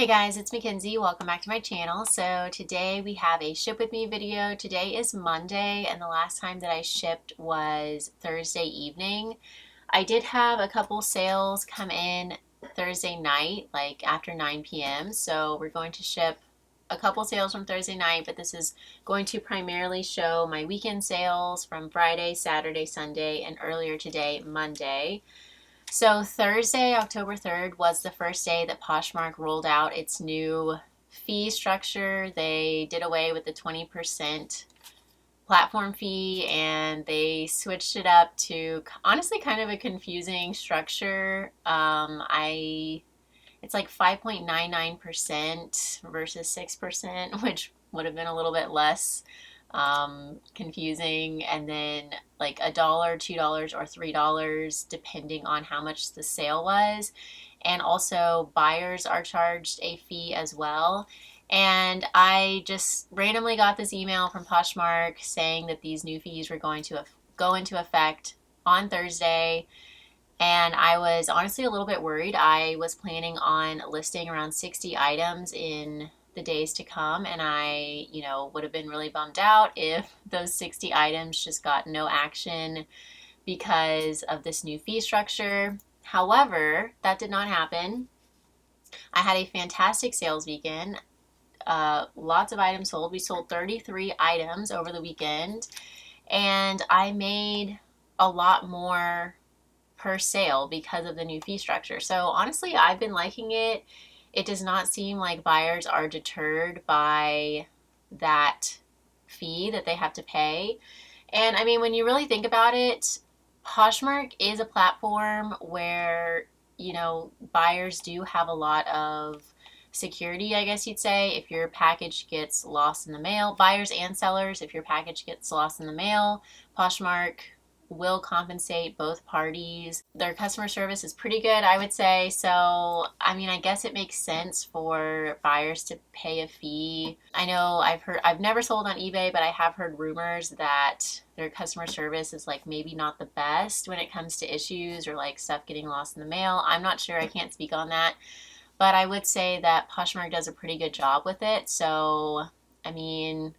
Hey guys, it's Mackenzie. Welcome back to my channel. So today we have a ship with me video. Today is Monday and the last time that I shipped was Thursday evening. I did have a couple sales come in Thursday night, like after 9 p.m. So we're going to ship a couple sales from Thursday night, but this is going to primarily show my weekend sales from Friday, Saturday, Sunday, and earlier today, Monday. So Thursday, October 3rd was the first day that Poshmark rolled out its new fee structure. They did away with the 20% platform fee and they switched it up to honestly kind of a confusing structure. It's like 5.99% versus 6%, which would have been a little bit less confusing, and then like $1, $2, or $3 depending on how much the sale was. And also buyers are charged a fee as well. And I just randomly got this email from Poshmark saying that these new fees were going to go into effect on Thursday. And I was honestly a little bit worried. I was planning on listing around 60 items in the days to come, and I, would have been really bummed out if those 60 items just got no action because of this new fee structure. However, that did not happen. I had a fantastic sales weekend. Lots of items sold. We sold 33 items over the weekend, and I made a lot more per sale because of the new fee structure. So honestly, I've been liking it. It does not seem like buyers are deterred by that fee that they have to pay. And I mean, when you really think about it, Poshmark is a platform where, buyers do have a lot of security, I guess you'd say. If your package gets lost in the mail, buyers and sellers, if your package gets lost in the mail, Poshmark will compensate both parties. Their customer service is pretty good, I would say. So, I mean, I guess it makes sense for buyers to pay a fee. I know I've never sold on eBay, but I have heard rumors that their customer service is like maybe not the best when it comes to issues or like stuff getting lost in the mail. I'm not sure. I can't speak on that. But I would say that Poshmark does a pretty good job with it. So, I mean,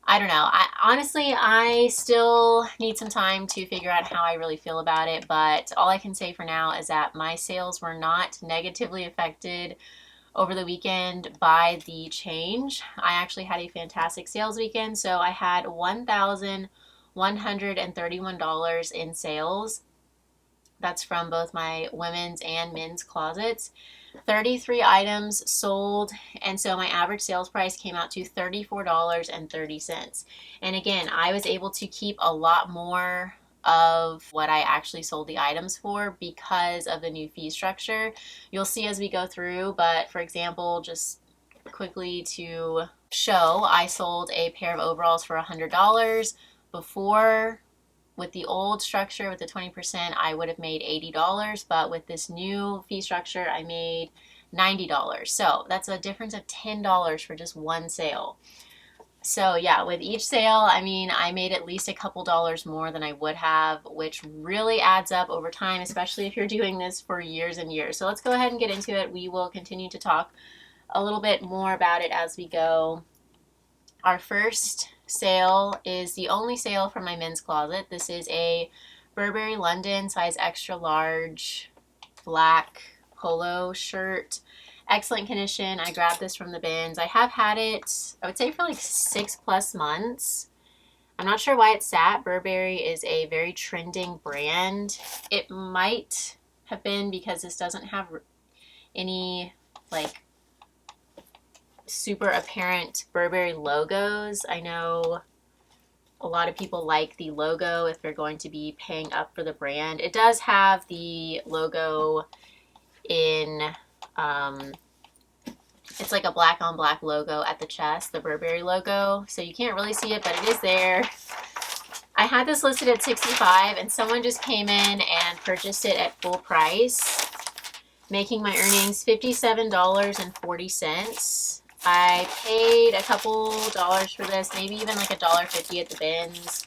I don't know. I still need some time to figure out how I really feel about it, but all I can say for now is that my sales were not negatively affected over the weekend by the change. I actually had a fantastic sales weekend, so I had $1,131 in sales. That's from both my women's and men's closets. 33 items sold, and so my average sales price came out to $34.30. And again, I was able to keep a lot more of what I actually sold the items for because of the new fee structure. You'll see as we go through, but for example, just quickly to show, I sold a pair of overalls for $100. Before, with the old structure, with the 20%, I would have made $80, but with this new fee structure, I made $90. So that's a difference of $10 for just one sale. So yeah, with each sale, I mean, I made at least a couple dollars more than I would have, which really adds up over time, especially if you're doing this for years and years. So let's go ahead and get into it. We will continue to talk a little bit more about it as we go. Our first sale is the only sale from my men's closet. This is a Burberry London size extra large black polo shirt. Excellent condition. I grabbed this from the bins. I have had it, I would say, for like 6+ months. I'm not sure why it sat. Burberry is a very trending brand. It might have been because this doesn't have any like super apparent Burberry logos. I know a lot of people like the logo if they're going to be paying up for the brand. It does have the logo in, it's like a black on black logo at the chest, the Burberry logo. So you can't really see it, but it is there. I had this listed at $65 and someone just came in and purchased it at full price, making my earnings $57.40. I paid a couple dollars for this, maybe even like $1.50 at the bins.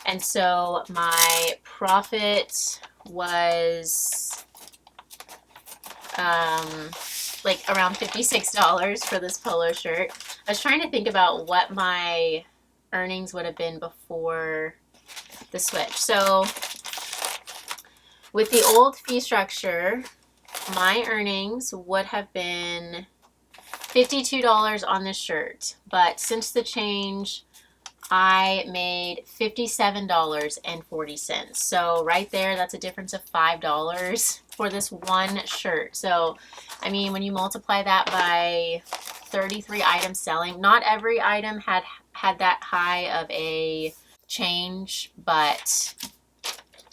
And so my profit was like around $56 for this polo shirt. I was trying to think about what my earnings would have been before the switch. So with the old fee structure, my earnings would have been $52 on this shirt, but since the change, I made $57.40. So right there, that's a difference of $5 for this one shirt. So, I mean, when you multiply that by 33 items selling, not every item had that high of a change, but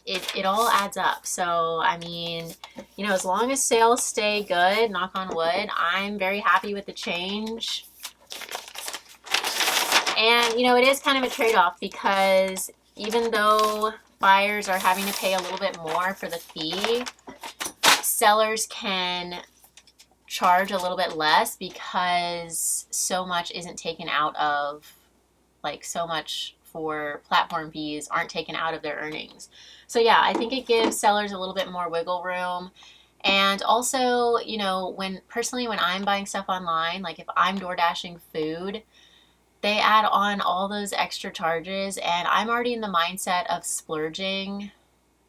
it all adds up. So, I mean, you know, as long as sales stay good, knock on wood, I'm very happy with the change. And, you know, it is kind of a trade-off because even though buyers are having to pay a little bit more for the fee, sellers can charge a little bit less because so much isn't taken out of, like, so much for platform fees aren't taken out of their earnings. So yeah, I think it gives sellers a little bit more wiggle room. And also, you know, when I'm buying stuff online, like if I'm door dashing food, they add on all those extra charges, and I'm already in the mindset of splurging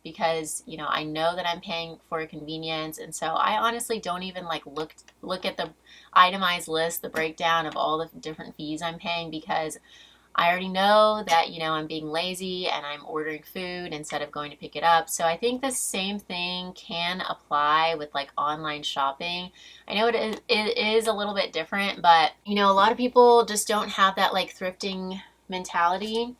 because, you know, I know that I'm paying for a convenience, and so I honestly don't even like look at the itemized list, the breakdown of all the different fees I'm paying, because I already know that, you know, I'm being lazy and I'm ordering food instead of going to pick it up. So I think the same thing can apply with like online shopping. I know it is a little bit different, but, you know, a lot of people just don't have that like thrifting mentality.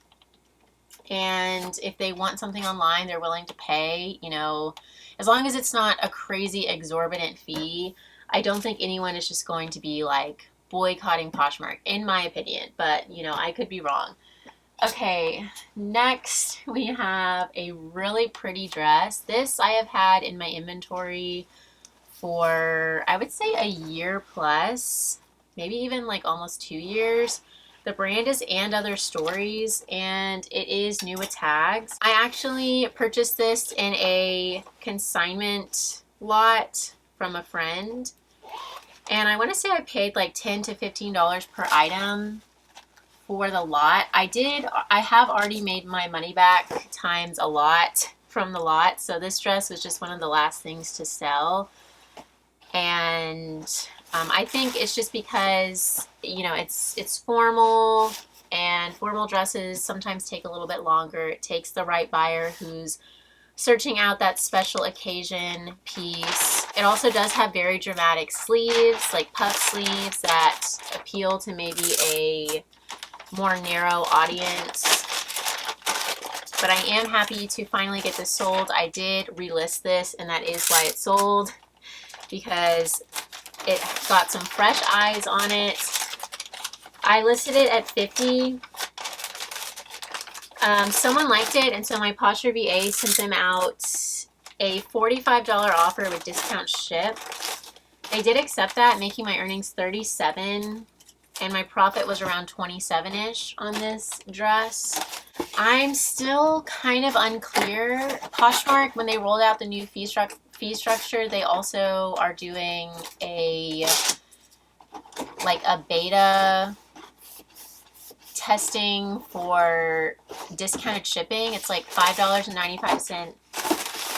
And if they want something online, they're willing to pay, you know, as long as it's not a crazy exorbitant fee. I don't think anyone is just going to be like boycotting Poshmark, in my opinion, but you know, I could be wrong. Okay, next we have a really pretty dress. This I have had in my inventory for, I would say, a year plus, maybe even like almost 2 years. The brand is And Other Stories, and it is new with tags. I actually purchased this in a consignment lot from a friend. And I want to say I paid like $10 to $15 per item for the lot. I have already made my money back times a lot from the lot. So this dress was just one of the last things to sell. And I think it's just because, you know, it's formal, and formal dresses sometimes take a little bit longer. It takes the right buyer who's searching out that special occasion piece. It also does have very dramatic sleeves, like puff sleeves that appeal to maybe a more narrow audience. But I am happy to finally get this sold. I did relist this, and that is why it sold, because it got some fresh eyes on it. I listed it at $50. Someone liked it, and so my PosherVA sent them out a $45 offer with discount ship. I did accept that, making my earnings $37, and my profit was around $27-ish on this dress. I'm still kind of unclear. Poshmark, when they rolled out the new fee structure, they also are doing a beta testing for discounted shipping. It's like $5.95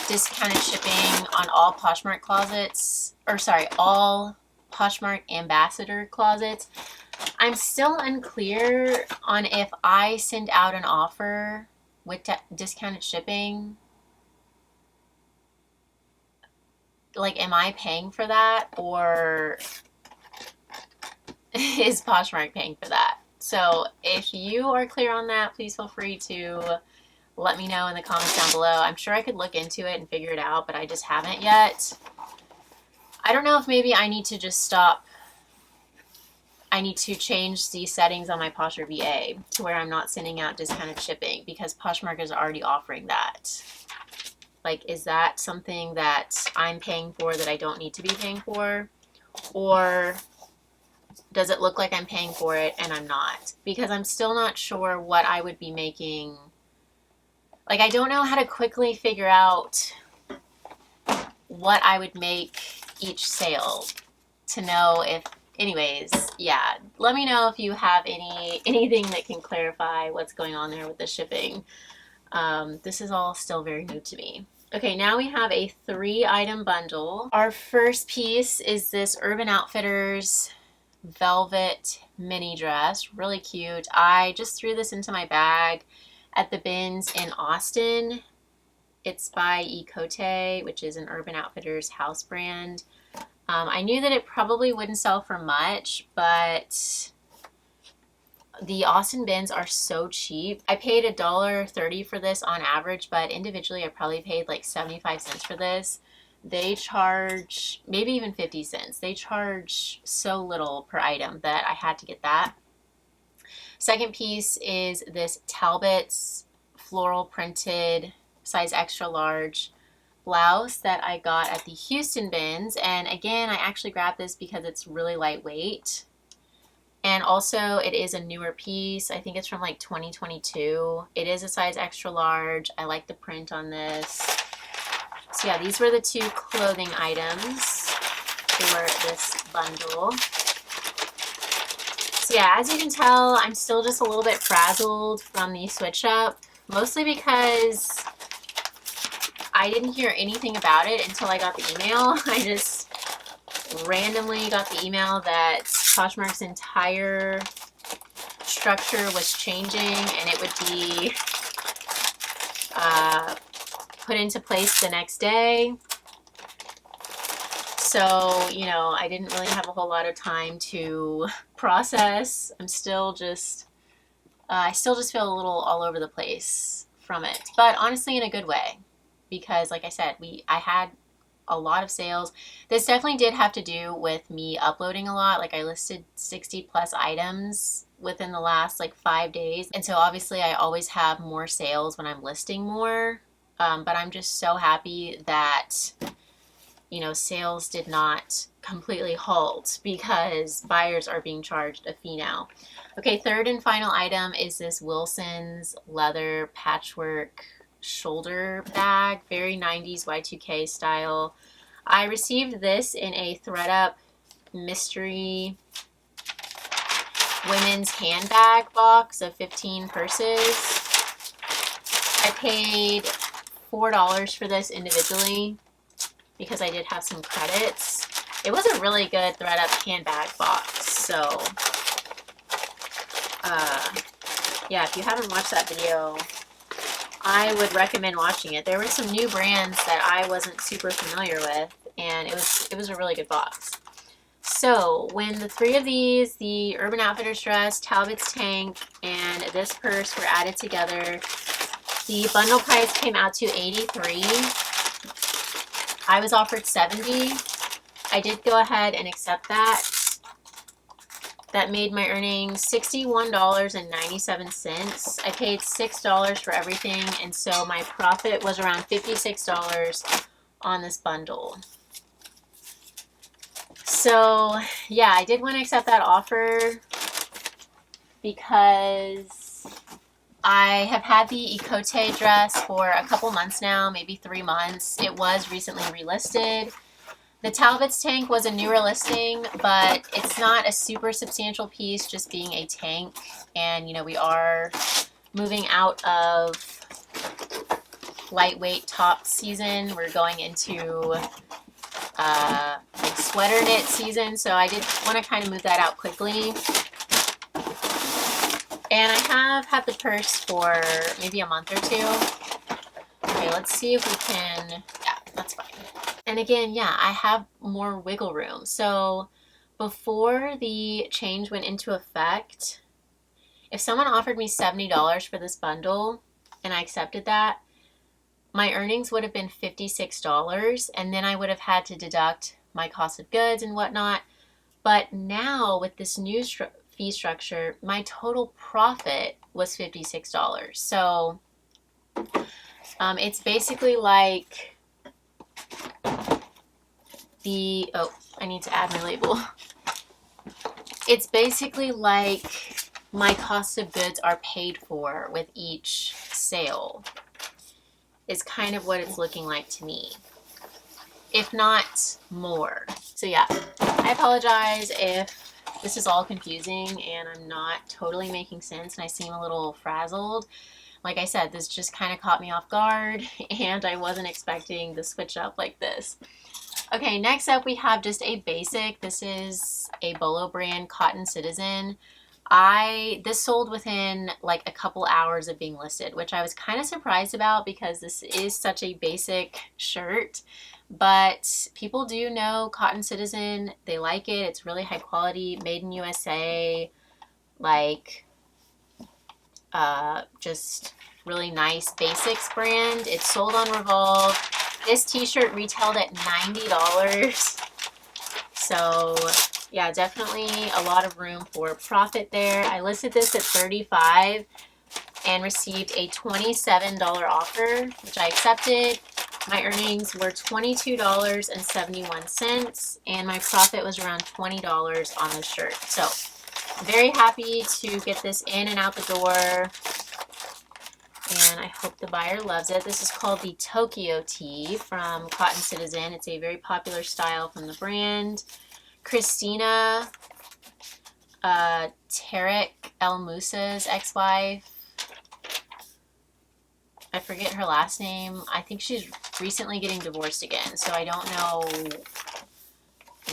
discounted shipping on all Poshmark closets, or sorry, all Poshmark ambassador closets. I'm still unclear on if I send out an offer with discounted shipping, like, am I paying for that, or is Poshmark paying for that? So if you are clear on that, please feel free to let me know in the comments down below. I'm sure I could look into it and figure it out, but I just haven't yet. I don't know if maybe I need to just stop. I need to change the settings on my PosherVA to where I'm not sending out discounted shipping, because Poshmark is already offering that. Like, is that something that I'm paying for that I don't need to be paying for? Or does it look like I'm paying for it and I'm not? Because I'm still not sure what I would be making. Like, I don't know how to quickly figure out what I would make each sale. to know if, anyways, yeah, let me know if you have anything that can clarify what's going on there with the shipping. This is all still very new to me. Okay, now we have a 3-item bundle. Our first piece is this Urban Outfitters velvet mini dress, really cute. I just threw this into my bag at the bins in Austin. It's by Ecote, which is an Urban Outfitters house brand. I knew that it probably wouldn't sell for much, but the Austin bins are so cheap. I paid $1.30 for this on average, but individually I probably paid like 75 cents for this. They charge maybe even 50 cents. They charge so little per item that I had to get that. Second piece is this Talbot's floral printed size extra large blouse that I got at the Houston bins. And again, I actually grabbed this because it's really lightweight. And also it is a newer piece. I think it's from like 2022. It is a size extra large. I like the print on this. So yeah, these were the 2 clothing items for this bundle. So yeah, as you can tell, I'm still just a little bit frazzled from the switch up, mostly because I didn't hear anything about it until I got the email. I just randomly got the email that Poshmark's entire structure was changing and it would be put into place the next day. So, you know, I didn't really have a whole lot of time to process. I'm still just, I still just feel a little all over the place from it, but honestly in a good way, because like I said, I had a lot of sales. This definitely did have to do with me uploading a lot. Like I listed 60 plus items within the last like 5 days. And so obviously I always have more sales when I'm listing more. But I'm just so happy that, you know, sales did not completely halt because buyers are being charged a fee now. Okay, third and final item is this Wilson's leather patchwork shoulder bag, very 90s Y2K style. I received this in a ThredUp mystery women's handbag box of 15 purses. I paid $4 for this individually because I did have some credits. It was a really good ThredUp handbag box, so yeah, if you haven't watched that video, I would recommend watching it. There were some new brands that I wasn't super familiar with, and it was a really good box. So when the 3 of these, the Urban Outfitters dress, Talbot's tank, and this purse were added together, the bundle price came out to $83. I was offered $70. I did go ahead and accept that. That made my earnings $61.97. I paid $6 for everything, and so my profit was around $56 on this bundle. So yeah, I did want to accept that offer because I have had the Ecote dress for a couple months now, maybe 3 months. It was recently relisted. The Talbot's tank was a newer listing, but it's not a super substantial piece, just being a tank. And, you know, we are moving out of lightweight top season. We're going into like sweater knit season, so I did want to kind of move that out quickly. And I have had the purse for maybe a month or 2. Okay, let's see if we can, yeah, that's fine. And again, yeah, I have more wiggle room. So before the change went into effect, if someone offered me $70 for this bundle and I accepted that, my earnings would have been $56, and then I would have had to deduct my cost of goods and whatnot. But now with this new fee structure, my total profit was $56. So it's basically like the, oh, I need to add my label. It's basically like my cost of goods are paid for with each sale, is kind of what it's looking like to me, if not more. So yeah, I apologize if this is all confusing and I'm not totally making sense and I seem a little frazzled. Like I said, this just kind of caught me off guard and I wasn't expecting the switch up like this. Okay, next up we have just a basic. This is a Bolo brand Cotton Citizen. This sold within like a couple hours of being listed, which I was kind of surprised about because this is such a basic shirt. But people do know Cotton Citizen. They like it. It's really high quality, made in USA, like just really nice basics brand. It's sold on Revolve. This t-shirt retailed at $90. So yeah, definitely a lot of room for profit there. I listed this at $35 and received a $27 offer, which I accepted. My earnings were $22.71 and my profit was around $20 on the shirt. So very happy to get this in and out the door. And I hope the buyer loves it. This is called the Tokyo tee from Cotton Citizen. It's a very popular style from the brand. Christina Tarek El Musa's ex-wife. I forget her last name. I think she's recently getting divorced again, so I don't know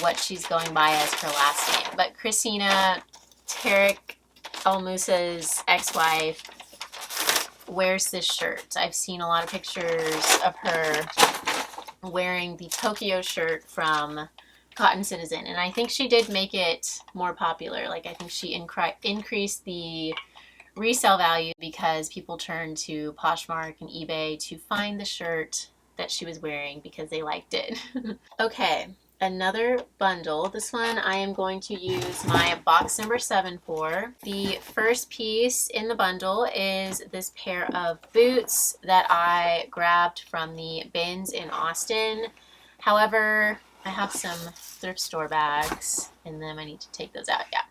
what she's going by as her last name. But Christina Tarek El Musa's ex-wife wears this shirt. I've seen a lot of pictures of her wearing the Tokyo shirt from Cotton Citizen, and I think she did make it more popular. Like I think she increased the resale value because people turned to Poshmark and eBay to find the shirt that she was wearing because they liked it. Okay, another bundle. This one I am going to use my box number 7 for. The first piece in the bundle is this pair of boots that I grabbed from the bins in Austin. However, I have some thrift store bags in them. I need to take those out. Yeah.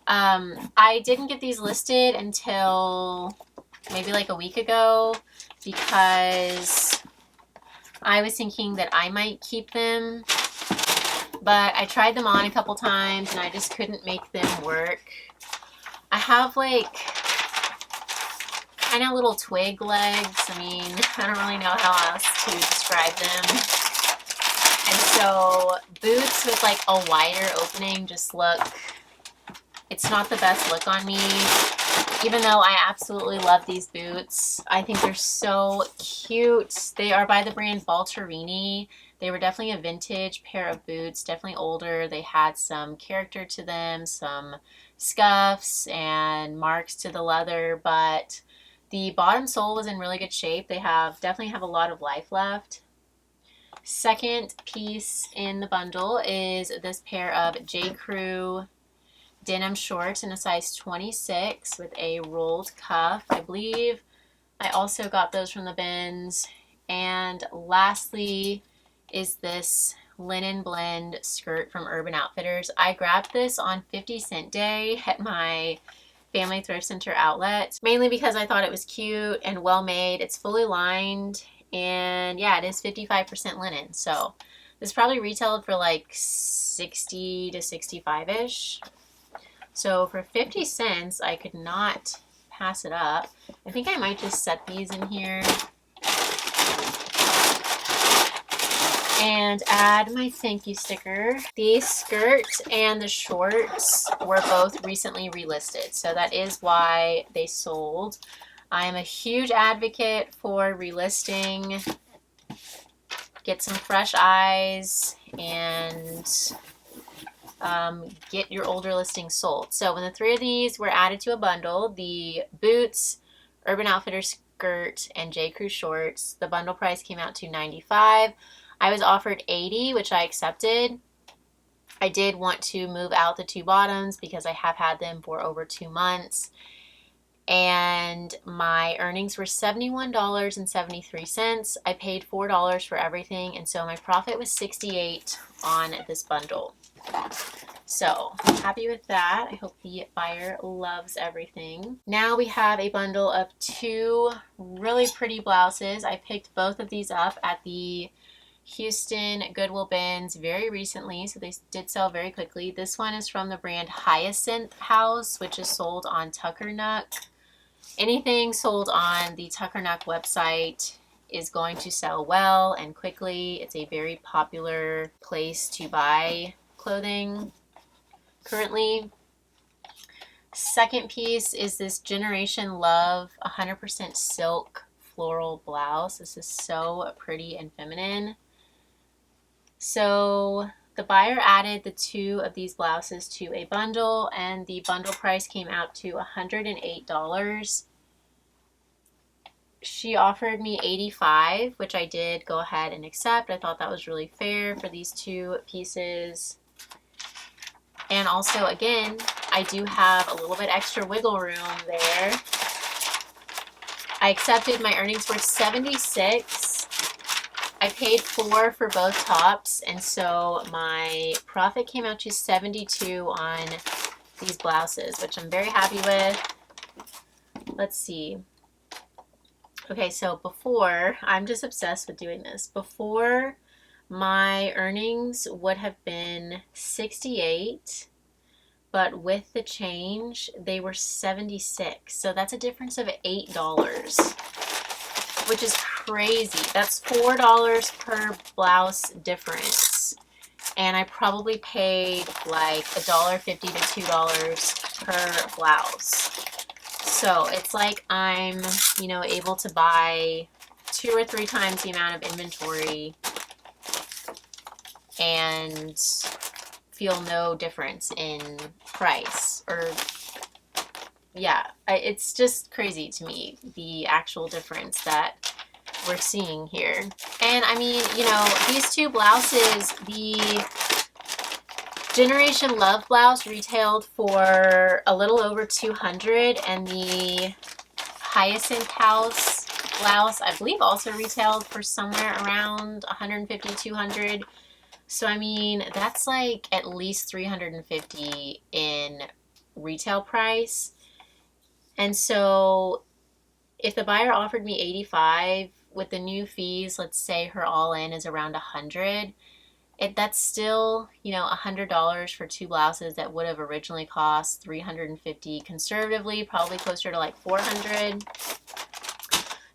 I didn't get these listed until maybe like a week ago because I was thinking that I might keep them, but I tried them on a couple times and I just couldn't make them work. I have like kind of little twig legs. I mean, I don't really know how else to describe them. And so boots with like a wider opening just look, it's not the best look on me. Even though I absolutely love these boots. I think they're so cute. They are by the brand Balterini. They were definitely a vintage pair of boots, definitely older. They had some character to them, some scuffs and marks to the leather, but the bottom sole was in really good shape. They definitely have a lot of life left. Second piece in the bundle is this pair of J. Crew denim shorts in a size 26 with a rolled cuff. I believe I also got those from the bins. And lastly is this linen blend skirt from Urban Outfitters. I grabbed this on 50-cent day at my Family Thrift Center outlet, mainly because I thought it was cute and well made. It's fully lined, and yeah, it is 55% linen. So this probably retailed for like 60 to 65-ish. So for 50 cents, I could not pass it up. I think I might just set these in here and add my thank you sticker. The skirt and the shorts were both recently relisted, so that is why they sold. I am a huge advocate for relisting. Get some fresh eyes and get your older listings sold. So when the 3 of these were added to a bundle, the boots, Urban Outfitters skirt, and J. Crew shorts, the bundle price came out to $95. I was offered $80, which I accepted. I did want to move out the 2 bottoms because I have had them for over 2 months. And my earnings were $71.73. I paid $4 for everything, and so my profit was $68 on this bundle. So happy with that. I hope the buyer loves everything. Now we have a bundle of 2 really pretty blouses. I picked both of these up at the Houston Goodwill bins very recently, so they did sell very quickly. This one is from the brand Hyacinth House, which is sold on Tuckernuck. Anything sold on the Tuckernuck website is going to sell well and quickly. It's a very popular place to buy clothing currently. Second piece is this Generation Love 100% silk floral blouse. This is so pretty and feminine. So the buyer added the 2 of these blouses to a bundle, and the bundle price came out to $108. She offered me $85, which I did go ahead and accept. I thought that was really fair for these 2 pieces. And also, again, I do have a little bit extra wiggle room there. I accepted. My earnings were $76. I paid $4 for both tops, and so my profit came out to $72 on these blouses, which I'm very happy with. Let's see. Okay, so before, I'm just obsessed with doing this. Before, my earnings would have been $68, but with the change, they were $76. So that's a difference of $8, which is crazy. That's $4 per blouse difference. And I probably paid like $1.50 to $2 per blouse. So it's like I'm, able to buy 2 or 3 times the amount of inventory and feel no difference in price. Or yeah, it's just crazy to me, the actual difference that we're seeing here. And I mean, these 2 blouses, the Generation Love blouse retailed for a little over $200, and the Hyacinth House blouse, I believe, also retailed for somewhere around $150, $200. So I mean, that's like at least $350 in retail price. And so if the buyer offered me $85 with the new fees, let's say her all-in is around $100, that's still, $100 for 2 blouses that would have originally cost $350, conservatively, probably closer to like $400.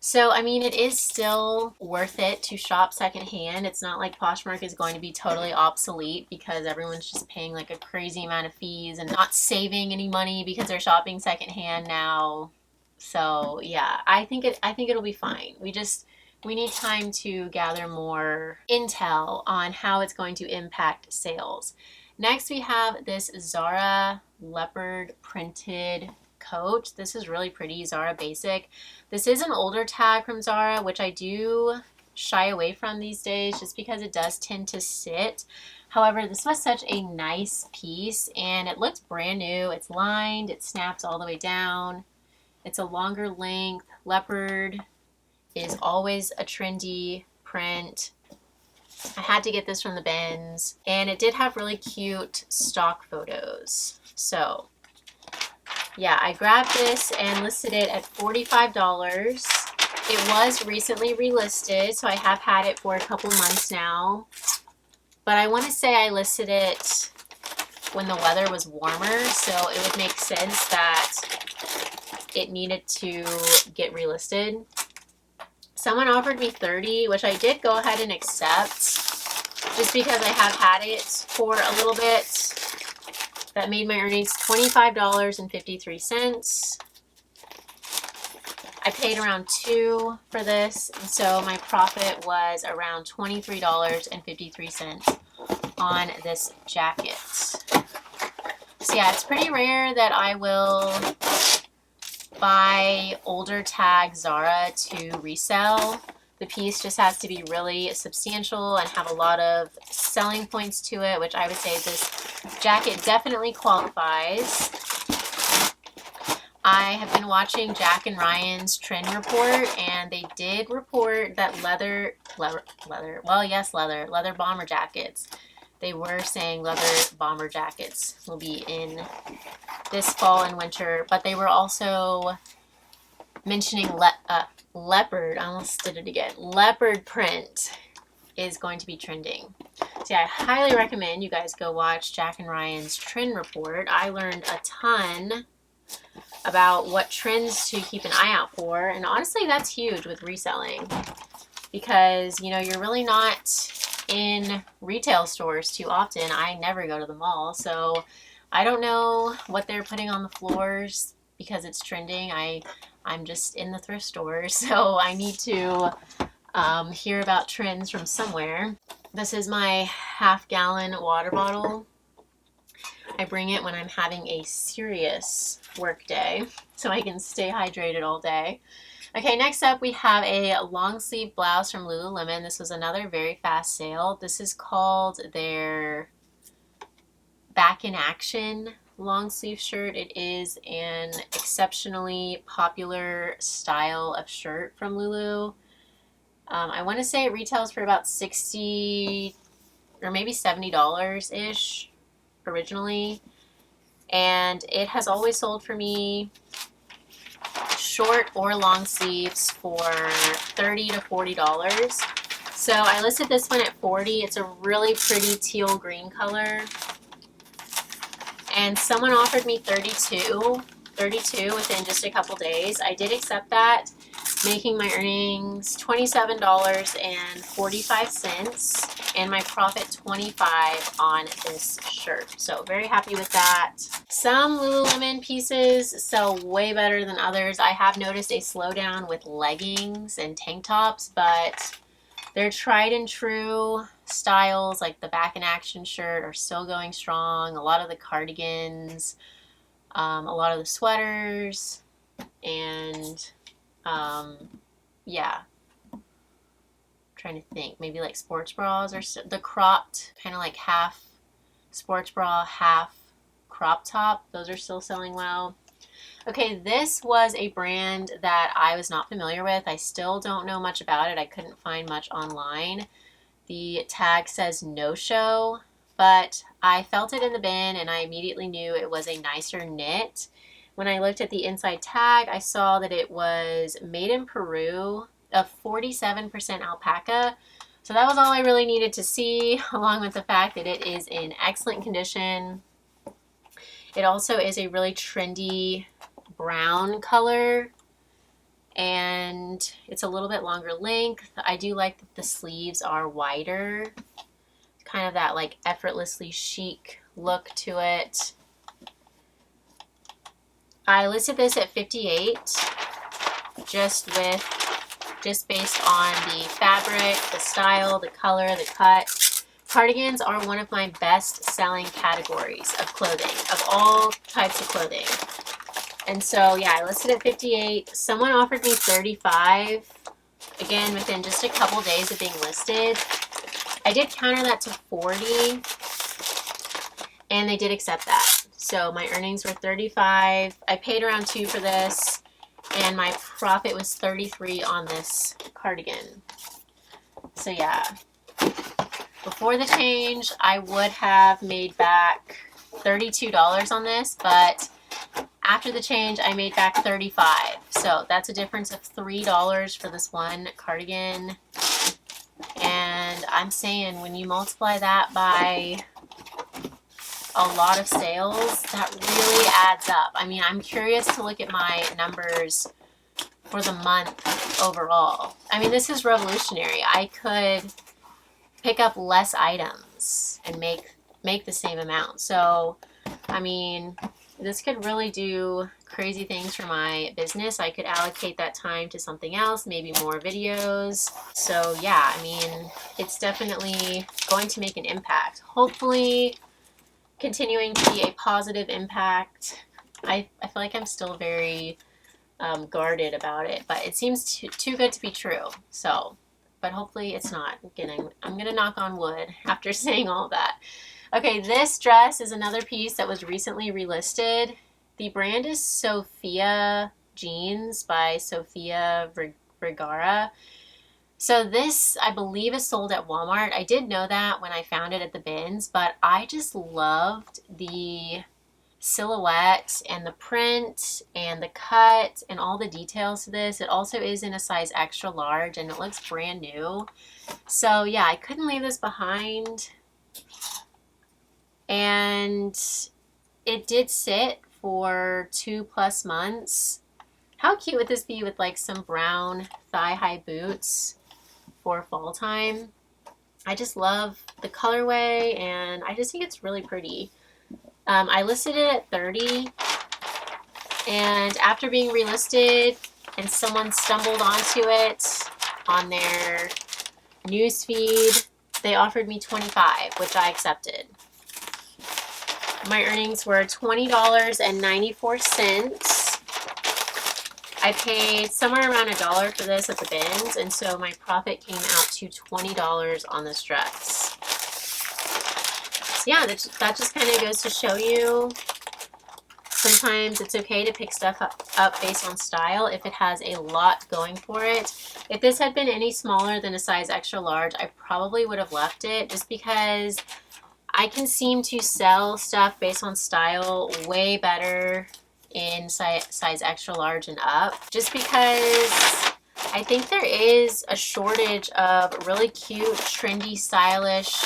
So, I mean, it is still worth it to shop secondhand. It's not like Poshmark is going to be totally obsolete because everyone's just paying like a crazy amount of fees and not saving any money because they're shopping secondhand now. So, yeah, I think it'll be fine. We need time to gather more intel on how it's going to impact sales. Next, we have this Zara leopard printed coat. This is really pretty, Zara Basic. This is an older tag from Zara, which I do shy away from these days just because it does tend to sit. However, this was such a nice piece, and it looks brand new. It's lined, it snaps all the way down. It's a longer length. Leopard is always a trendy print. I had to get this from the bins, and it did have really cute stock photos. So yeah, I grabbed this and listed it at $45. It was recently relisted, so I have had it for a couple months now. But I want to say I listed it when the weather was warmer, so it would make sense that it needed to get relisted. Someone offered me $30, which I did go ahead and accept just because I have had it for a little bit. That made my earnings $25.53. I paid around $2 for this, and so my profit was around $23.53 on this jacket. So yeah, it's pretty rare that I will buy older tag Zara to resell. The piece just has to be really substantial and have a lot of selling points to it, which I would say this jacket definitely qualifies. I have been watching Jack and Ryan's trend report, and they did report that leather bomber jackets. They were saying leather bomber jackets will be in this fall and winter, but they were also mentioning leopard, I almost did it again, leopard print is going to be trending. So yeah, I highly recommend you guys go watch Jack and Ryan's trend report. I learned a ton about what trends to keep an eye out for, and honestly that's huge with reselling, because you know, you're really not in retail stores too often. I never go to the mall, so I don't know what they're putting on the floors because it's trending. I'm just in the thrift stores, so I need to hear about trends from somewhere. This is my half-gallon water bottle. I bring it when I'm having a serious work day so I can stay hydrated all day. Okay, next up we have a long sleeve blouse from Lululemon. This was another very fast sale. This is called their Back in Action long sleeve shirt. It is an exceptionally popular style of shirt from Lulu. I want to say it retails for about $60 or maybe $70-ish originally, and it has always sold for me short or long sleeves for $30 to $40. So I listed this one at $40. It's a really pretty teal green color, and someone offered me $32 within just a couple days. I did accept that, making my earnings $27.45 and my profit $25 on this shirt. So very happy with that. Some Lululemon pieces sell way better than others. I have noticed a slowdown with leggings and tank tops, but their tried and true styles like the Back in Action shirt are still going strong. A lot of the cardigans, a lot of the sweaters, and yeah, I'm trying to think, maybe like sports bras, or the cropped kind of like half sports bra, half crop top. Those are still selling well. Okay, this was a brand that I was not familiar with. I still don't know much about it. I couldn't find much online. The tag says no show, but I felt it in the bin and I immediately knew it was a nicer knit. When I looked at the inside tag, I saw that it was made in Peru, of 47% alpaca. So that was all I really needed to see, along with the fact that it is in excellent condition. It also is a really trendy brown color, and it's a little bit longer length. I do like that the sleeves are wider, kind of that like effortlessly chic look to it. I listed this at $58 just based on the fabric, the style, the color, the cut. Cardigans are one of my best selling categories of clothing, of all types of clothing. And so yeah, I listed at $58. Someone offered me $35, again within just a couple days of being listed. I did counter that to $40, and they did accept that. So my earnings were $35. I paid around $2 for this, and my profit was $33 on this cardigan. So yeah, before the change, I would have made back $32 on this, but after the change, I made back $35. So that's a difference of $3 for this one cardigan. And I'm saying when you multiply that by a lot of sales, that really adds up. I mean, I'm curious to look at my numbers for the month overall. I mean, this is revolutionary. I could pick up less items and make the same amount. So, I mean, this could really do crazy things for my business. I could allocate that time to something else, maybe more videos. So yeah, I mean, it's definitely going to make an impact. Hopefully continuing to be a positive impact. I feel like I'm still very guarded about it, but it seems too good to be true. So, but hopefully it's not. Again, I'm gonna knock on wood after saying all that. Okay, this dress is another piece that was recently relisted. The brand is Sophia Jeans by Sophia Vergara. So this, I believe, is sold at Walmart. I did know that when I found it at the bins, but I just loved the silhouette and the print and the cut and all the details to this. It also is in a size extra large and it looks brand new. So yeah, I couldn't leave this behind. And it did sit for 2+ months. How cute would this be with like some brown thigh-high boots for fall time? I just love the colorway and I just think it's really pretty. I listed it at $30, and after being relisted and someone stumbled onto it on their news feed, they offered me $25, which I accepted. My earnings were $20.94. I paid somewhere around $1 for this at the bins, and so my profit came out to $20 on this dress. So yeah, that just kind of goes to show you sometimes it's okay to pick stuff up based on style if it has a lot going for it. If this had been any smaller than a size extra large, I probably would have left it, just because I can seem to sell stuff based on style way better in size extra large and up, just because I think there is a shortage of really cute, trendy, stylish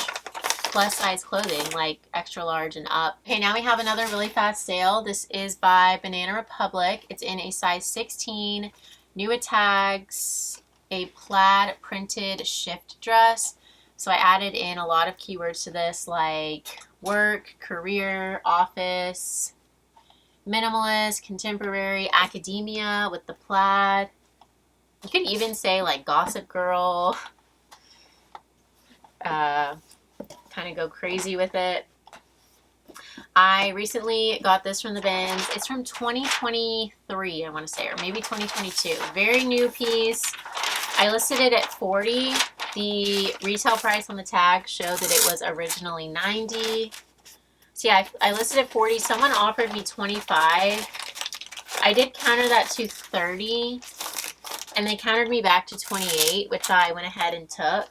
plus size clothing like extra large and up. Okay, now we have another really fast sale. This is by Banana Republic. It's in a size 16, new with tags, a plaid printed shift dress. So I added in a lot of keywords to this, like work, career, office, minimalist, contemporary, academia with the plaid. You could even say like Gossip Girl. Kind of go crazy with it. I recently got this from the bins. It's from 2023, I want to say, or maybe 2022. Very new piece. I listed it at $40. The retail price on the tag showed that it was originally $90. So yeah, I listed at $40. Someone offered me $25. I did counter that to $30, and they countered me back to $28, which I went ahead and took.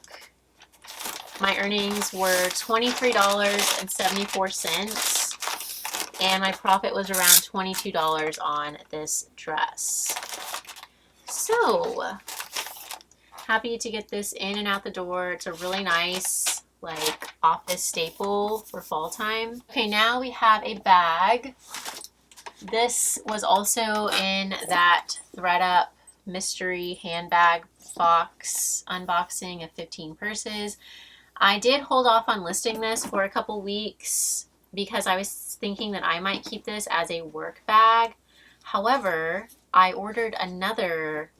My earnings were $23.74, and my profit was around $22 on this dress. So happy to get this in and out the door. It's a really nice like office staple for fall time. Okay, now we have a bag. This was also in that ThredUp mystery handbag box unboxing of 15 purses. I did hold off on listing this for a couple weeks because I was thinking that I might keep this as a work bag. However, I ordered another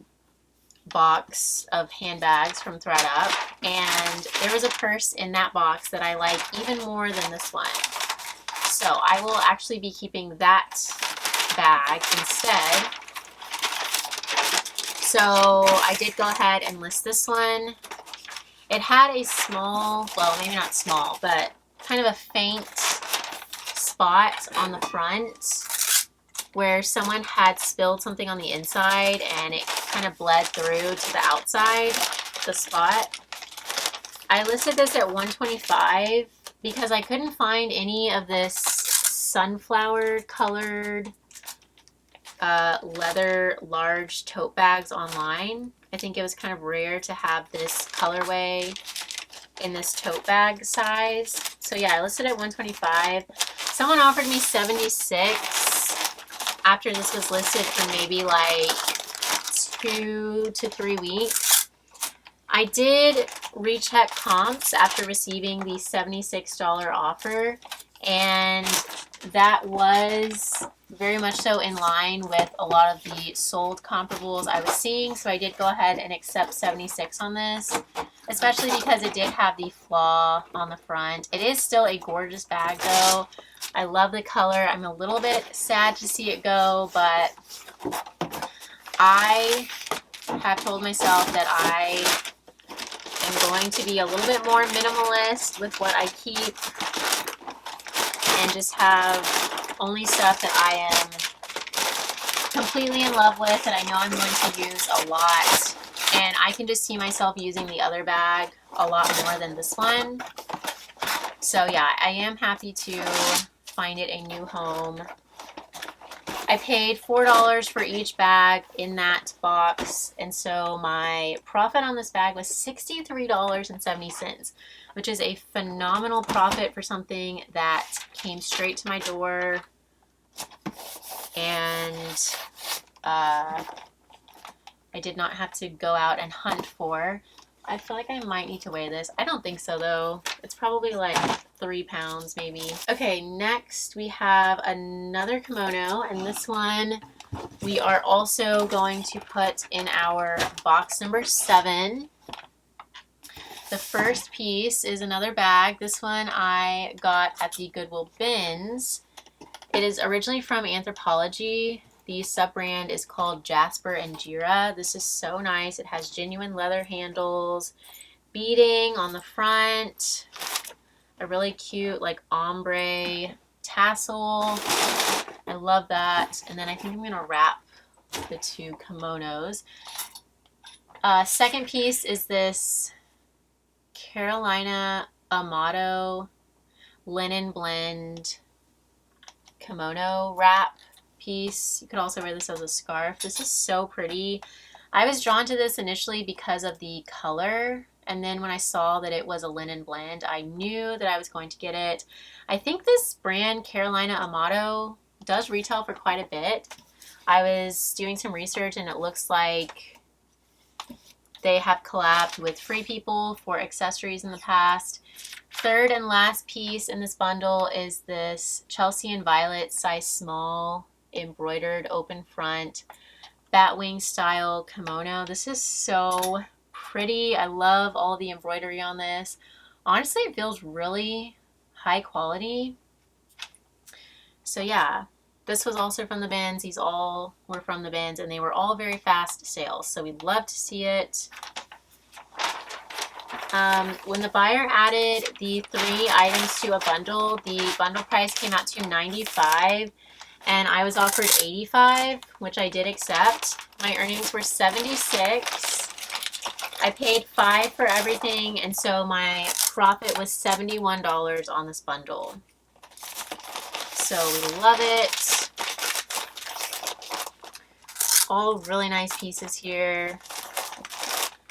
box of handbags from ThredUp, and there was a purse in that box that I like even more than this one. So I will actually be keeping that bag instead. So I did go ahead and list this one. It had a small, well, maybe not small, but kind of a faint spot on the front where someone had spilled something on the inside and it kind of bled through to the outside, the spot. I listed this at $125 because I couldn't find any of this sunflower colored leather large tote bags online. I think it was kind of rare to have this colorway in this tote bag size. So yeah, I listed at $125. Someone offered me $76 after this was listed for maybe like 2 to 3 weeks. I did recheck comps after receiving the $76 offer, and that was very much so in line with a lot of the sold comparables I was seeing. So I did go ahead and accept $76 on this, especially because it did have the flaw on the front. It is still a gorgeous bag though. I love the color. I'm a little bit sad to see it go, but I have told myself that I am going to be a little bit more minimalist with what I keep and just have only stuff that I am completely in love with that I know I'm going to use a lot. And I can just see myself using the other bag a lot more than this one. So yeah, I am happy to find it a new home. I paid $4 for each bag in that box, and so my profit on this bag was $63.70, which is a phenomenal profit for something that came straight to my door, and I did not have to go out and hunt for. I feel like I might need to weigh this. I don't think so though. It's probably like 3 pounds maybe. Okay, next we have another kimono, and this one we are also going to put in our box number 7. The first piece is another bag. This one I got at the Goodwill bins. It is originally from Anthropologie. The sub-brand is called Jasper and Jira. This is so nice. It has genuine leather handles, beading on the front, a really cute like ombre tassel. I love that. And then I think I'm gonna wrap the 2 kimonos. Second piece is this Carolina Amato linen blend kimono wrap piece. You could also wear this as a scarf. This is so pretty. I was drawn to this initially because of the color, and then when I saw that it was a linen blend, I knew that I was going to get it. I think this brand, Carolina Amato, does retail for quite a bit. I was doing some research and it looks like they have collabed with Free People for accessories in the past. Third and last piece in this bundle is this Chelsea and Violet size small embroidered open front batwing style kimono. This is so pretty. I love all the embroidery on this. Honestly, it feels really high quality. So yeah, this was also from the bins. These all were from the bins, and they were all very fast sales, so we'd love to see it. When the buyer added the 3 items to a bundle, the bundle price came out to $95, and I was offered $85, which I did accept. My earnings were $76. I paid $5 for everything, and so my profit was $71 on this bundle. So we love it. All really nice pieces here.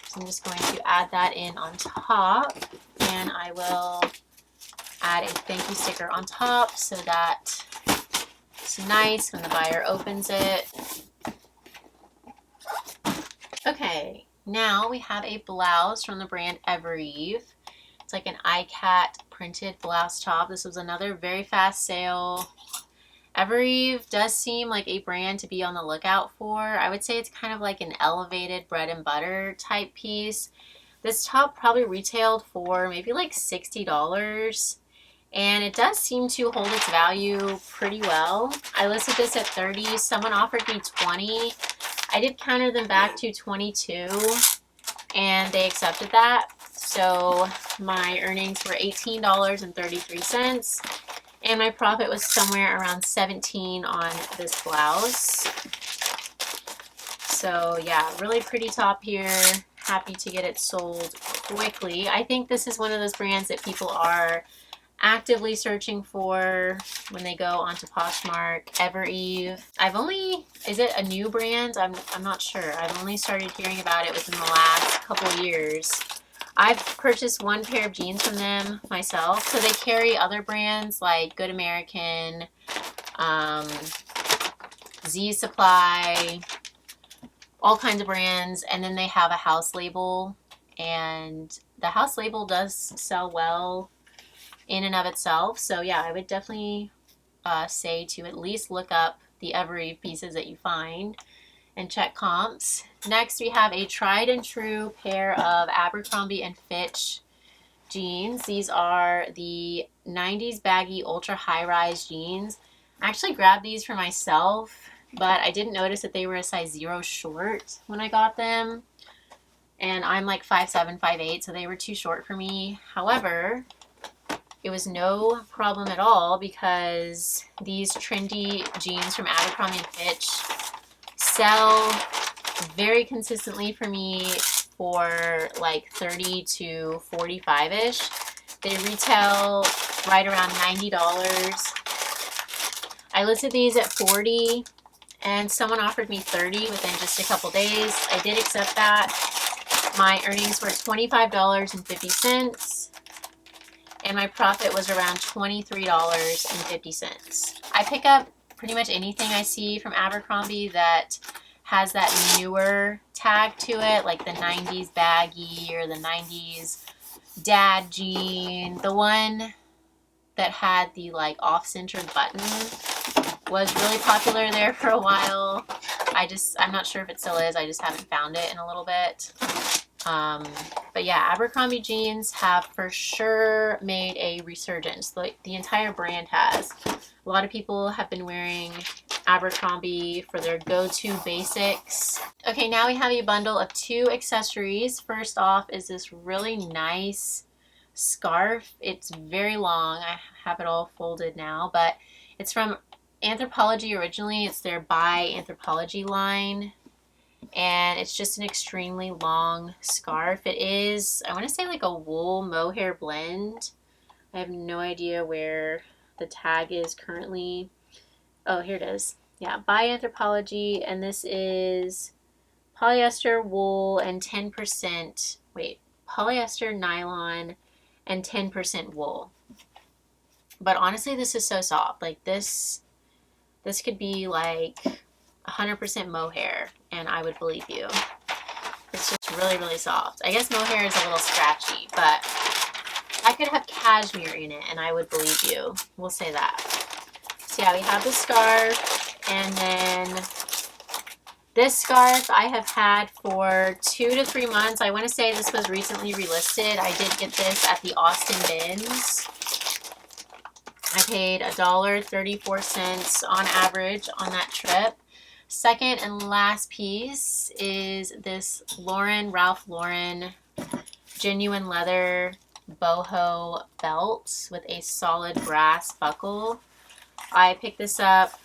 So I'm just going to add that in on top, and I will add a thank you sticker on top so that it's nice when the buyer opens it. Okay, now we have a blouse from the brand Evereve. It's like an iCat printed blouse top. This was another very fast sale. Evereve does seem like a brand to be on the lookout for. I would say it's kind of like an elevated bread and butter type piece. This top probably retailed for maybe like $60, and it does seem to hold its value pretty well. I listed this at $30. Someone offered me $20. I did counter them back to $22, and they accepted that. So my earnings were $18.33. And my profit was somewhere around $17 on this blouse. So yeah, really pretty top here. Happy to get it sold quickly. I think this is one of those brands that people are actively searching for when they go onto Poshmark. Evereve. Is it a new brand? I'm not sure. I've only started hearing about it within the last couple years. I've purchased 1 pair of jeans from them myself. So they carry other brands like Good American, Z Supply, all kinds of brands. And then they have a house label. And the house label does sell well in and of itself. So yeah, I would definitely say to at least look up the Evereve pieces that you find and check comps. Next, we have a tried and true pair of Abercrombie & Fitch jeans. These are the 90s baggy ultra high-rise jeans. I actually grabbed these for myself, but I didn't notice that they were a size 0 short when I got them. And I'm like 5'7", 5'8", so they were too short for me. However, it was no problem at all because these trendy jeans from Abercrombie & Fitch sell very consistently for me for like 30 to 45-ish. They retail right around $90. I listed these at 40 and someone offered me 30 within just a couple days. I did accept that. My earnings were $25.50 and my profit was around $23.50. I pick up pretty much anything I see from Abercrombie that has that newer tag to it, like the 90s baggy or the 90s dad jean. The one that had the like off-centered button was really popular there for a while. I'm not sure if it still is. I just haven't found it in a little bit. But yeah, Abercrombie jeans have for sure made a resurgence. Like the entire brand has. A lot of people have been wearing Abercrombie for their go-to basics. Okay, now we have a bundle of 2 accessories. First off is this really nice scarf. It's very long. I have it all folded now, but it's from Anthropologie originally. It's their By Anthropologie line, and it's just an extremely long scarf. It is, I want to say, like a wool mohair blend. I have no idea where the tag is currently. Oh, here it is. Yeah, By Anthropologie, and this is polyester, wool, and 10%, polyester, nylon, and 10% wool. But honestly, this is so soft. Like this could be like 100% mohair, and I would believe you. It's just really, really soft. I guess mohair is a little scratchy, but I could have cashmere in it, and I would believe you. We'll say that. So yeah, we have the scarf, and then this scarf I have had for 2 to 3 months. I want to say this was recently relisted. I did get this at the Austin Bins. I paid $1.34 on average on that trip. Second and last piece is this Ralph Lauren genuine leather boho belt with a solid brass buckle. I picked this up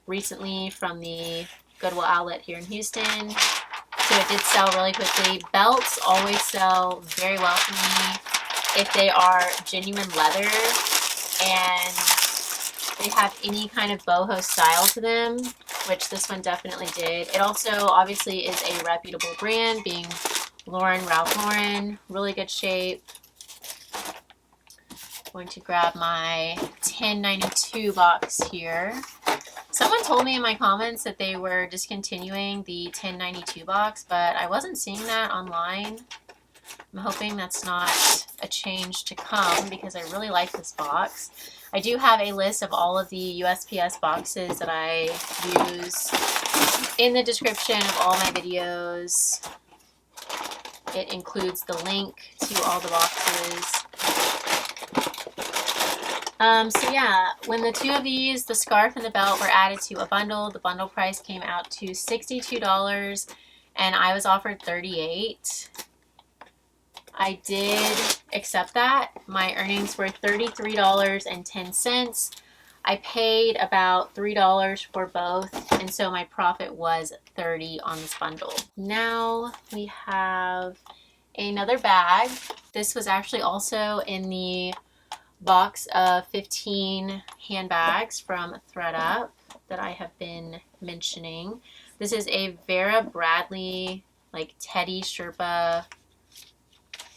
recently from the Goodwill outlet here in Houston, so it did sell really quickly. Belts always sell very well for me if they are genuine leather and they have any kind of boho style to them, which this one definitely did. It also obviously is a reputable brand, being Ralph Lauren, really good shape. Going to grab my 1092 box here. Someone told me in my comments that they were discontinuing the 1092 box, but I wasn't seeing that online. I'm hoping that's not a change to come because I really like this box. I do have a list of all of the USPS boxes that I use in the description of all my videos. It includes the link to all the boxes. So yeah, when the 2 of these, the scarf and the belt, were added to a bundle, the bundle price came out to $62 and I was offered $38. I did accept that. My earnings were $33.10. I paid about $3 for both, and so my profit was $30 on this bundle. Now we have another bag. This was actually also in the box of 15 handbags from ThredUp that I have been mentioning. This is a Vera Bradley like Teddy Sherpa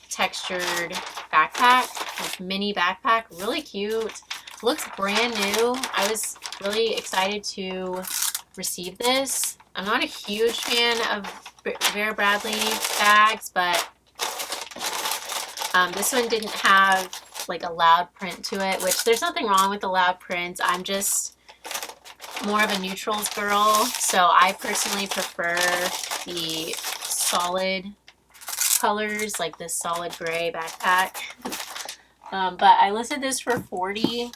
textured backpack, like mini backpack, really cute, looks brand new. I was really excited to receive this. I'm not a huge fan of Vera Bradley bags, but this one didn't have like a loud print to it, which there's nothing wrong with the loud prints. I'm just more of a neutrals girl, so I personally prefer the solid colors, like this solid gray backpack. But I listed this for $40.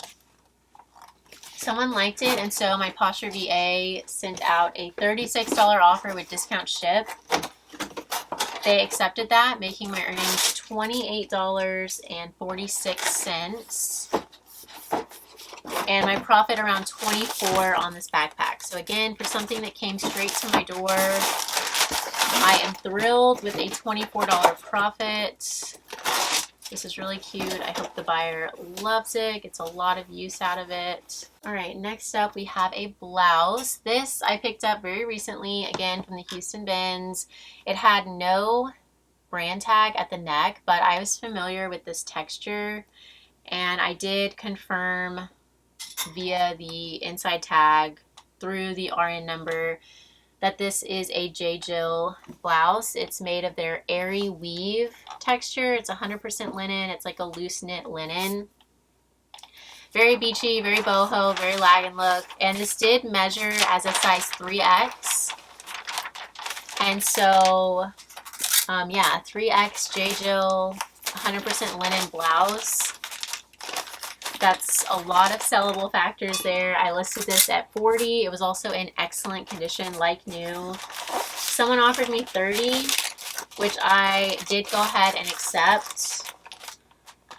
Someone liked it, and so my PosherVA sent out a $36 offer with discount ship. They accepted that, making my earnings $28.46. And my profit around $24 on this backpack. So again, for something that came straight to my door, I am thrilled with a $24 profit. This is really cute. I hope the buyer loves it, gets a lot of use out of it. All right, next up we have a blouse. This I picked up very recently, again from the Houston bins. It had no brand tag at the neck, but I was familiar with this texture, and I did confirm via the inside tag through the RN number that this is a J. Jill blouse. It's made of their airy weave texture. It's 100% linen. It's like a loose knit linen. Very beachy, very boho, very lag look. And this did measure as a size 3X. And so, yeah, 3X J. Jill, 100% linen blouse. That's a lot of sellable factors there. I listed this at $40. It was also in excellent condition, like new. Someone offered me $30, which I did go ahead and accept.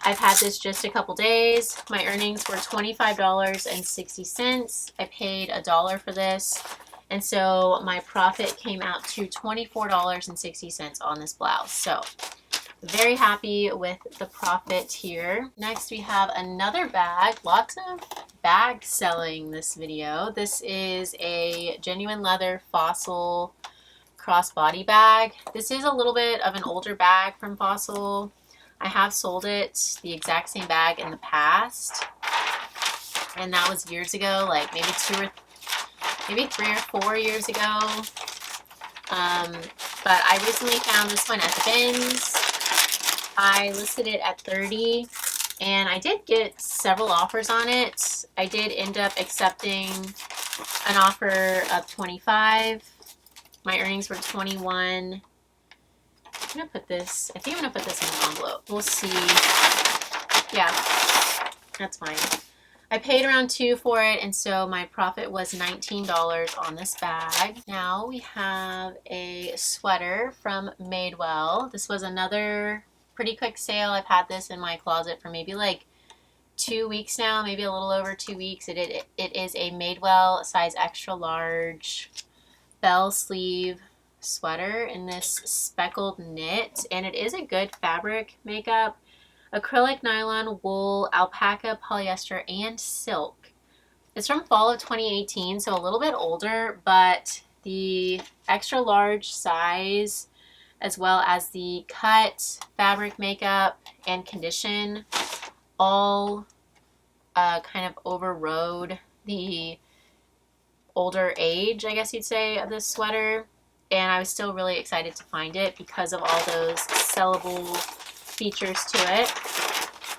I've had this just a couple days. My earnings were $25.60. I paid $1 for this. And so my profit came out to $24.60 on this blouse. So very happy with the profit here. Next we have another bag. Lots of bag selling this video. This is a genuine leather Fossil crossbody bag. This is a little bit of an older bag from Fossil. I have sold it, the exact same bag, in the past. And that was years ago, like maybe 3 or 4 years ago. But I recently found this one at the bins. I listed it at $30, and I did get several offers on it. I did end up accepting an offer of $25. My earnings were $21. I'm gonna put this, I think I'm gonna put this in an envelope. We'll see. Yeah, that's fine. I paid around $2 for it, and so my profit was $19 on this bag. Now we have a sweater from Madewell. This was another pretty quick sale. I've had this in my closet for maybe like 2 weeks now, maybe a little over 2 weeks. It is a Madewell size extra large bell sleeve sweater in this speckled knit, and it is a good fabric makeup. Acrylic, nylon, wool, alpaca, polyester, and silk. It's from fall of 2018, so a little bit older, but the extra large size as well as the cut, fabric makeup, and condition all kind of overrode the older age, I guess you'd say, of this sweater. And I was still really excited to find it because of all those sellable features to it.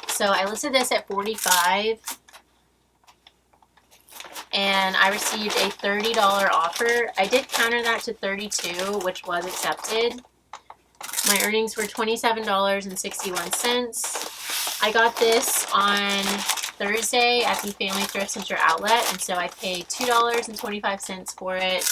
So I listed this at $45, and I received a $30 offer. I did counter that to $32, which was accepted. My earnings were $27.61. I got this on Thursday at the Family Thrift Center outlet, and so I paid $2.25 for it,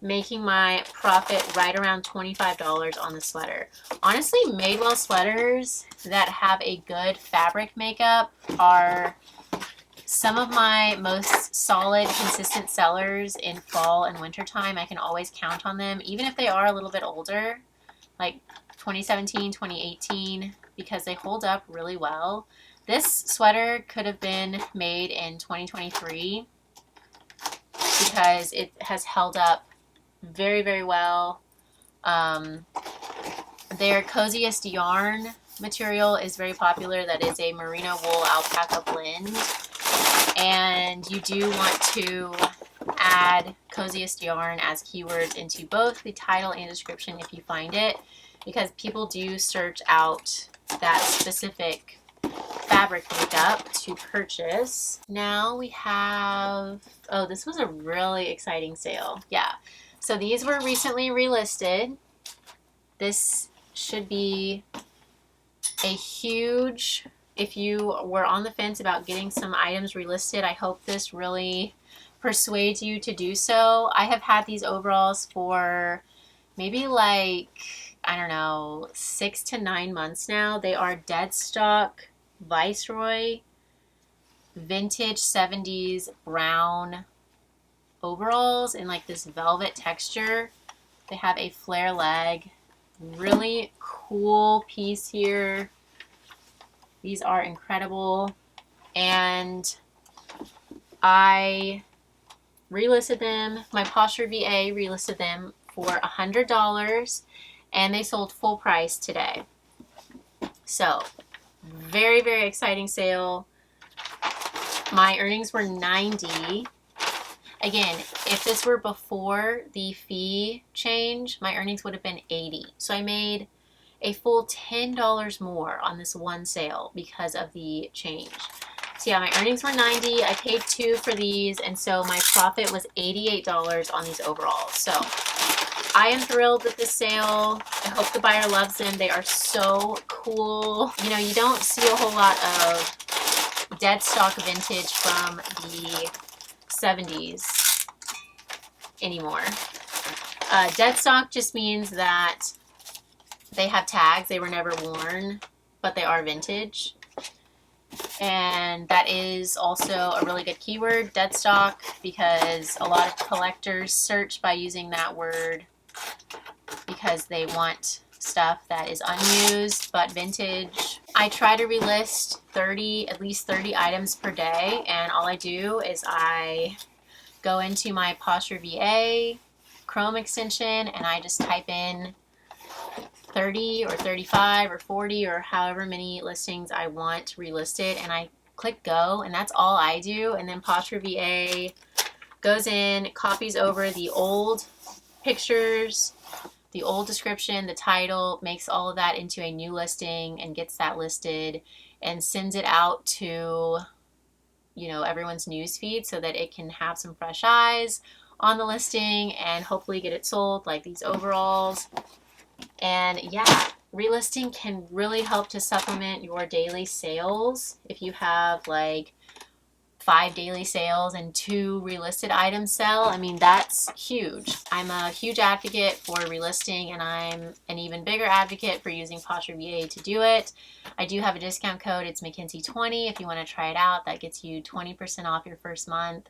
making my profit right around $25 on the sweater. Honestly, Madewell sweaters that have a good fabric makeup are some of my most solid, consistent sellers in fall and winter time. I can always count on them, even if they are a little bit older, like 2017, 2018, because they hold up really well. This sweater could have been made in 2023 because it has held up very, very well. Their coziest yarn material is very popular. That is a merino wool alpaca blend. And you do want to add coziest yarn as keywords into both the title and description if you find it, because people do search out that specific fabric makeup to purchase. Now we have, oh, this was a really exciting sale. Yeah. So these were recently relisted. This should be a huge, if you were on the fence about getting some items relisted, I hope this really persuades you to do so. I have had these overalls for maybe like, I don't know, 6 to 9 months now. They are dead stock Viceroy vintage 70s brown overalls in like this velvet texture. They have a flare leg. Really cool piece here. These are incredible. And I relisted them. My PosherVA relisted them for $100 and they sold full price today. So very, very exciting sale. My earnings were 90. Again, if this were before the fee change, my earnings would have been 80. So I made a full $10 more on this one sale because of the change. So yeah, my earnings were 90. I paid 2 for these, and so my profit was $88 on these overalls. So I am thrilled with this sale. I hope the buyer loves them. They are so cool. You know, you don't see a whole lot of dead stock vintage from the 70s anymore. Dead stock just means that they have tags. They were never worn, but they are vintage. And that is also a really good keyword, dead stock, because a lot of collectors search by using that word because they want stuff that is unused but vintage. I try to relist at least 30 items per day, and all I do is I go into my PosherVA Chrome extension and I just type in 30 or 35 or 40 or however many listings I want relisted, and I click go, and that's all I do. And then PosherVA goes in, copies over the old pictures, the old description, the title, makes all of that into a new listing and gets that listed and sends it out to, you know, everyone's newsfeed so that it can have some fresh eyes on the listing and hopefully get it sold, like these overalls. And yeah, relisting can really help to supplement your daily sales. If you have like 5 daily sales and 2 relisted items sell, I mean, that's huge. I'm a huge advocate for relisting, and I'm an even bigger advocate for using PosherVA to do it. I do have a discount code. It's Mcthriftzie20 if you want to try it out. That gets you 20% off your first month,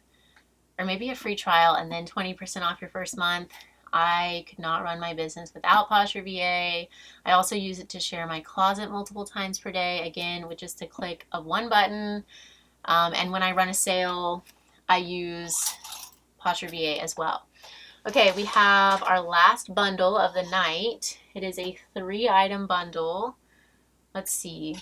or maybe a free trial and then 20% off your first month. I could not run my business without PosherVA. I also use it to share my closet multiple times per day, again, with just a click of one button. And when I run a sale, I use PosherVA as well. Okay, we have our last bundle of the night. It is a 3-item bundle. Let's see.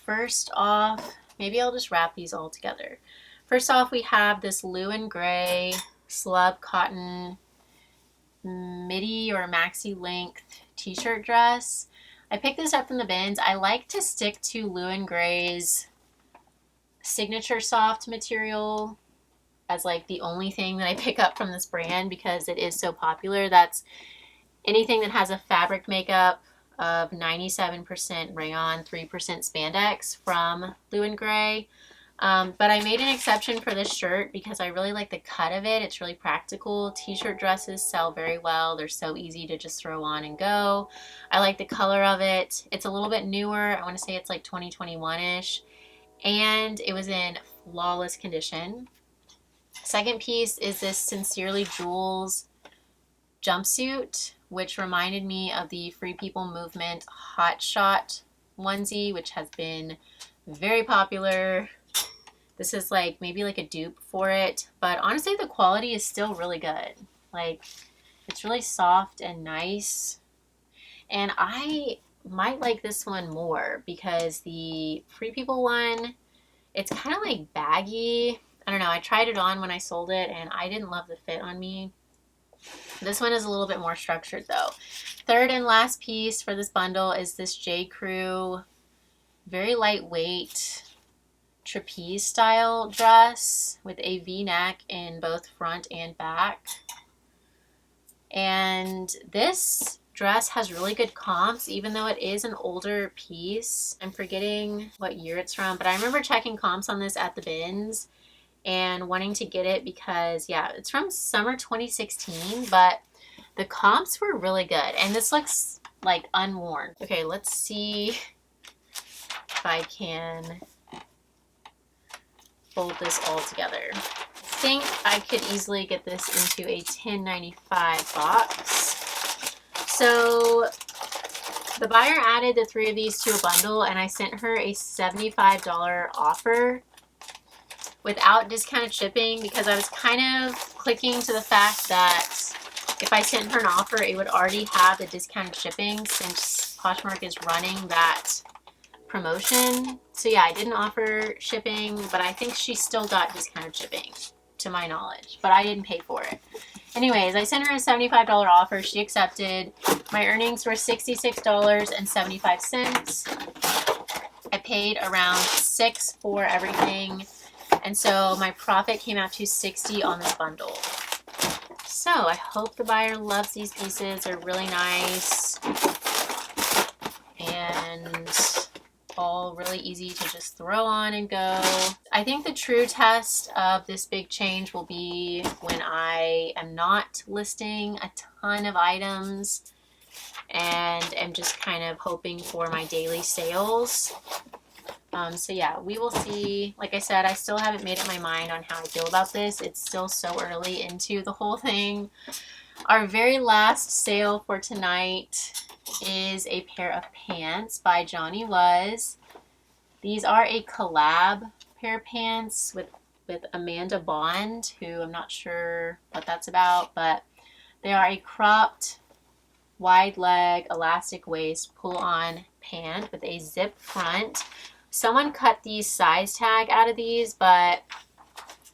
First off, maybe I'll just wrap these all together. First off, we have this blue and gray slub cotton midi or maxi length t-shirt dress. I picked this up from the bins. I like to stick to Lou & Grey's signature soft material as like the only thing that I pick up from this brand because it is so popular. That's anything that has a fabric makeup of 97% rayon, 3% spandex from Lou & Grey. But I made an exception for this shirt because I really like the cut of it. It's really practical. T-shirt dresses sell very well. They're so easy to just throw on and go. I like the color of it. It's a little bit newer. I want to say it's like 2021-ish. And it was in flawless condition. Second piece is this Sincerely Jules jumpsuit, which reminded me of the Free People Movement Hot Shot onesie, which has been very popular. This is like maybe like a dupe for it, but honestly the quality is still really good. Like, it's really soft and nice, and I might like this one more because the Free People one, it's kind of like baggy. I don't know, I tried it on when I sold it and I didn't love the fit on me. This one is a little bit more structured though. Third and last piece for this bundle is this J. Crew very lightweight trapeze style dress with a V-neck in both front and back. And this dress has really good comps, even though it is an older piece. I'm forgetting what year it's from, but I remember checking comps on this at the bins and wanting to get it because, yeah, it's from summer 2016, but the comps were really good. And this looks like unworn. Okay, let's see if I can fold this all together. I think I could easily get this into a $10.95 box. So The buyer added the 3 of these to a bundle, and I sent her a $75 offer without discounted shipping because I was kind of clicking to the fact that if I sent her an offer, it would already have the discounted shipping since Poshmark is running that promotion. So yeah, I didn't offer shipping, but I think she still got discounted shipping to my knowledge, but I didn't pay for it. Anyways, I sent her a $75 offer. She accepted. My earnings were $66.75. I paid around $6 for everything. And so my profit came out to $60 on this bundle. So I hope the buyer loves these pieces. They're really nice and all really easy to just throw on and go. I think the true test of this big change will be when I am not listing a ton of items and am just kind of hoping for my daily sales. So yeah, we will see. Like I said, I still haven't made up my mind on how I feel about this. It's still so early into the whole thing. Our very last sale for tonight is a pair of pants by Johnny Was. These are a collab pair of pants with Amanda Bond, who I'm not sure what that's about, but they are a cropped, wide leg, elastic waist, pull-on pant with a zip front. Someone cut the size tag out of these, but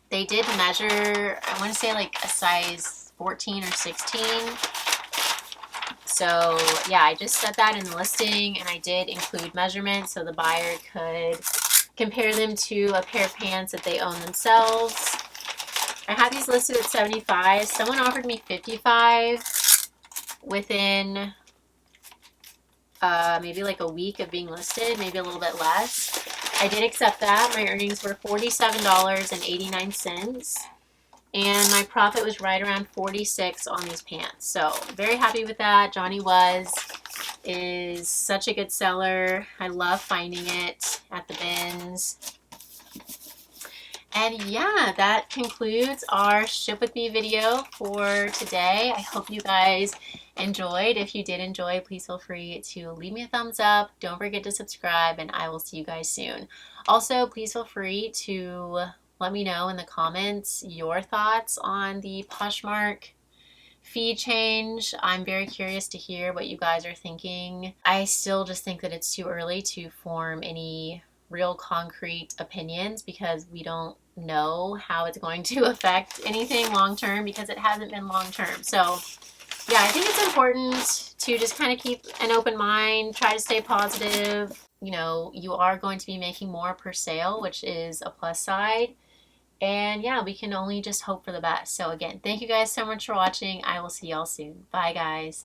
they did measure, I want to say like a size 14 or 16. So yeah, I just set that in the listing, and I did include measurements so the buyer could compare them to a pair of pants that they own themselves. I had these listed at $75. Someone offered me $55 within maybe like a week of being listed, maybe a little bit less. I did accept that. My earnings were $47.89. And my profit was right around $46 on these pants. So very happy with that. Johnny is such a good seller. I love finding it at the bins. And yeah, that concludes our Ship With Me video for today. I hope you guys enjoyed. If you did enjoy, please feel free to leave me a thumbs up. Don't forget to subscribe, and I will see you guys soon. Also, please feel free to let me know in the comments your thoughts on the Poshmark fee change. I'm very curious to hear what you guys are thinking. I still just think that it's too early to form any real concrete opinions because we don't know how it's going to affect anything long term because it hasn't been long term. So yeah, I think it's important to just kind of keep an open mind, try to stay positive. You know, you are going to be making more per sale, which is a plus side. And yeah, we can only just hope for the best. So again, thank you guys so much for watching. I will see y'all soon. Bye guys.